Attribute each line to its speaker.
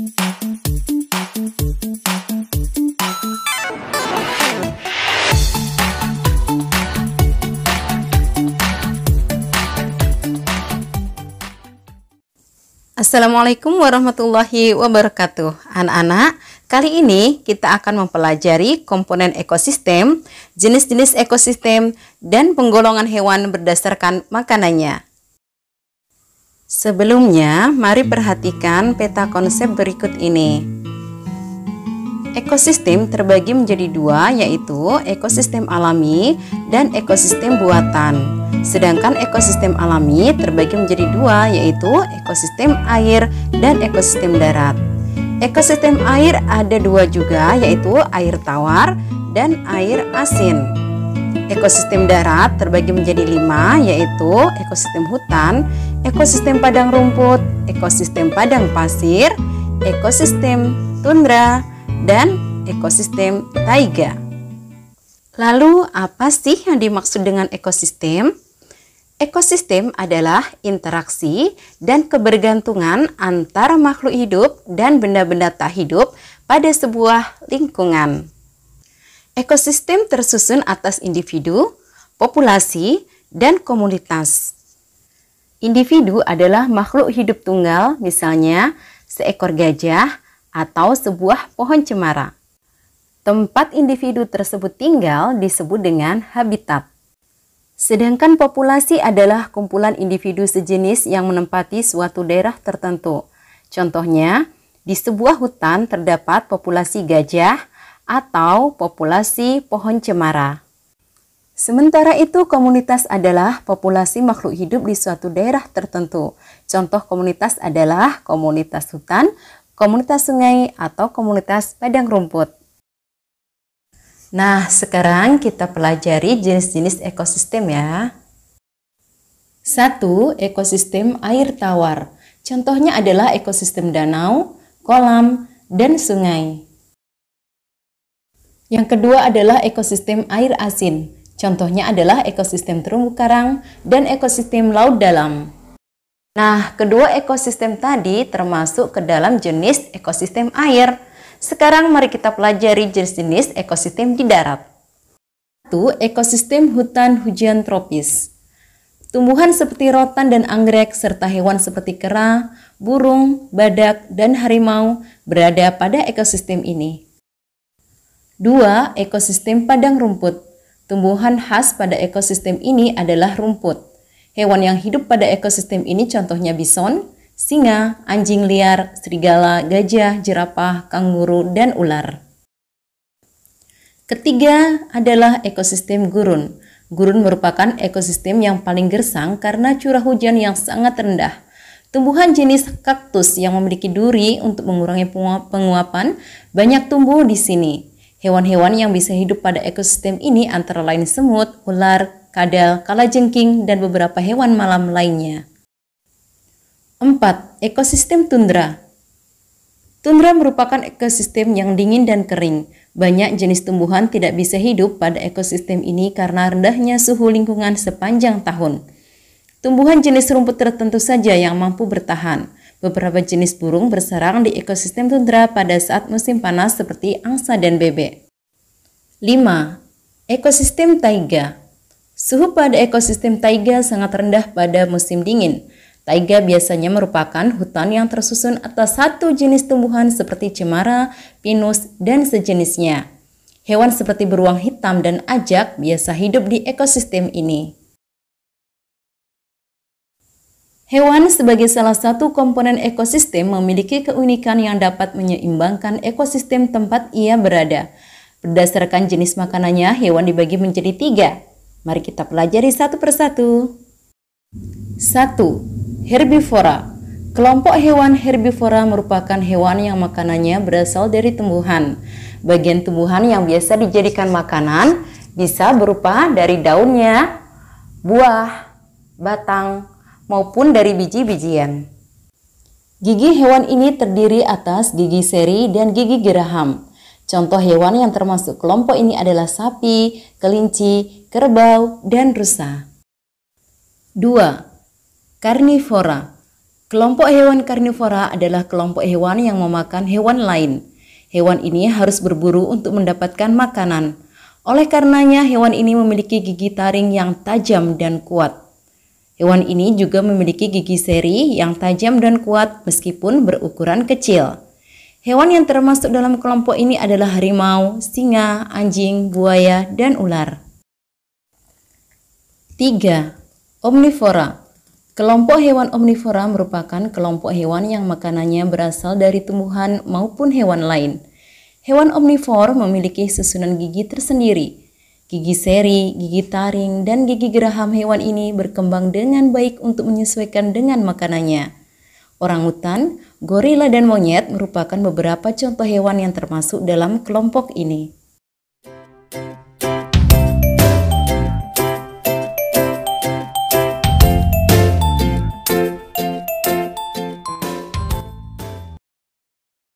Speaker 1: Assalamualaikum warahmatullahi wabarakatuh. Anak-anak, kali ini kita akan mempelajari komponen ekosistem, jenis-jenis ekosistem, dan penggolongan hewan berdasarkan makanannya. Sebelumnya, mari perhatikan peta konsep berikut ini. Ekosistem terbagi menjadi dua, yaitu ekosistem alami dan ekosistem buatan. Sedangkan ekosistem alami terbagi menjadi dua, yaitu ekosistem air dan ekosistem darat. Ekosistem air ada dua juga, yaitu air tawar dan air asin. Ekosistem darat terbagi menjadi lima, yaitu ekosistem hutan, ekosistem padang rumput, ekosistem padang pasir, ekosistem tundra, dan ekosistem taiga. Lalu, apa sih yang dimaksud dengan ekosistem? Ekosistem adalah interaksi dan kebergantungan antara makhluk hidup dan benda-benda tak hidup pada sebuah lingkungan. Ekosistem tersusun atas individu, populasi, dan komunitas. Individu adalah makhluk hidup tunggal, misalnya seekor gajah atau sebuah pohon cemara. Tempat individu tersebut tinggal disebut dengan habitat. Sedangkan populasi adalah kumpulan individu sejenis yang menempati suatu daerah tertentu. Contohnya, di sebuah hutan terdapat populasi gajah atau populasi pohon cemara. Sementara itu, komunitas adalah populasi makhluk hidup di suatu daerah tertentu. Contoh komunitas adalah komunitas hutan, komunitas sungai, atau komunitas padang rumput. Nah, sekarang kita pelajari jenis-jenis ekosistem ya. 1. Ekosistem air tawar. Contohnya adalah ekosistem danau, kolam, dan sungai. Yang kedua adalah ekosistem air asin. Contohnya adalah ekosistem terumbu karang dan ekosistem laut dalam. Nah, kedua ekosistem tadi termasuk ke dalam jenis ekosistem air. Sekarang mari kita pelajari jenis-jenis ekosistem di darat. 1. Ekosistem hutan hujan tropis. Tumbuhan seperti rotan dan anggrek serta hewan seperti kera, burung, badak, dan harimau berada pada ekosistem ini. 2. Ekosistem padang rumput. Tumbuhan khas pada ekosistem ini adalah rumput. Hewan yang hidup pada ekosistem ini contohnya bison, singa, anjing liar, serigala, gajah, jerapah, kanguru, dan ular. Ketiga adalah ekosistem gurun. Gurun merupakan ekosistem yang paling gersang karena curah hujan yang sangat rendah. Tumbuhan jenis kaktus yang memiliki duri untuk mengurangi penguapan banyak tumbuh di sini. Hewan-hewan yang bisa hidup pada ekosistem ini antara lain semut, ular, kadal, kalajengking, dan beberapa hewan malam lainnya. 4. Ekosistem tundra. Tundra merupakan ekosistem yang dingin dan kering. Banyak jenis tumbuhan tidak bisa hidup pada ekosistem ini karena rendahnya suhu lingkungan sepanjang tahun. Tumbuhan jenis rumput tertentu saja yang mampu bertahan. Beberapa jenis burung bersarang di ekosistem tundra pada saat musim panas seperti angsa dan bebek. 5. Ekosistem taiga. Suhu pada ekosistem taiga sangat rendah pada musim dingin. Taiga biasanya merupakan hutan yang tersusun atas satu jenis tumbuhan seperti cemara, pinus, dan sejenisnya. Hewan seperti beruang hitam dan ajak biasa hidup di ekosistem ini. Hewan sebagai salah satu komponen ekosistem memiliki keunikan yang dapat menyeimbangkan ekosistem tempat ia berada. Berdasarkan jenis makanannya, hewan dibagi menjadi 3. Mari kita pelajari satu persatu. 1. Herbivora. Kelompok hewan herbivora merupakan hewan yang makanannya berasal dari tumbuhan. Bagian tumbuhan yang biasa dijadikan makanan bisa berupa dari daunnya, buah, batang, maupun dari biji-bijian. Gigi hewan ini terdiri atas gigi seri dan gigi geraham. Contoh hewan yang termasuk kelompok ini adalah sapi, kelinci, kerbau, dan rusa. 2. Karnivora. Kelompok hewan karnivora adalah kelompok hewan yang memakan hewan lain. Hewan ini harus berburu untuk mendapatkan makanan. Oleh karenanya, hewan ini memiliki gigi taring yang tajam dan kuat. Hewan ini juga memiliki gigi seri yang tajam dan kuat meskipun berukuran kecil. Hewan yang termasuk dalam kelompok ini adalah harimau, singa, anjing, buaya, dan ular. 3. Omnivora. Kelompok hewan omnivora merupakan kelompok hewan yang makanannya berasal dari tumbuhan maupun hewan lain. Hewan omnivor memiliki susunan gigi tersendiri. Gigi seri, gigi taring, dan gigi geraham hewan ini berkembang dengan baik untuk menyesuaikan dengan makanannya. Orangutan, gorila, dan monyet merupakan beberapa contoh hewan yang termasuk dalam kelompok ini.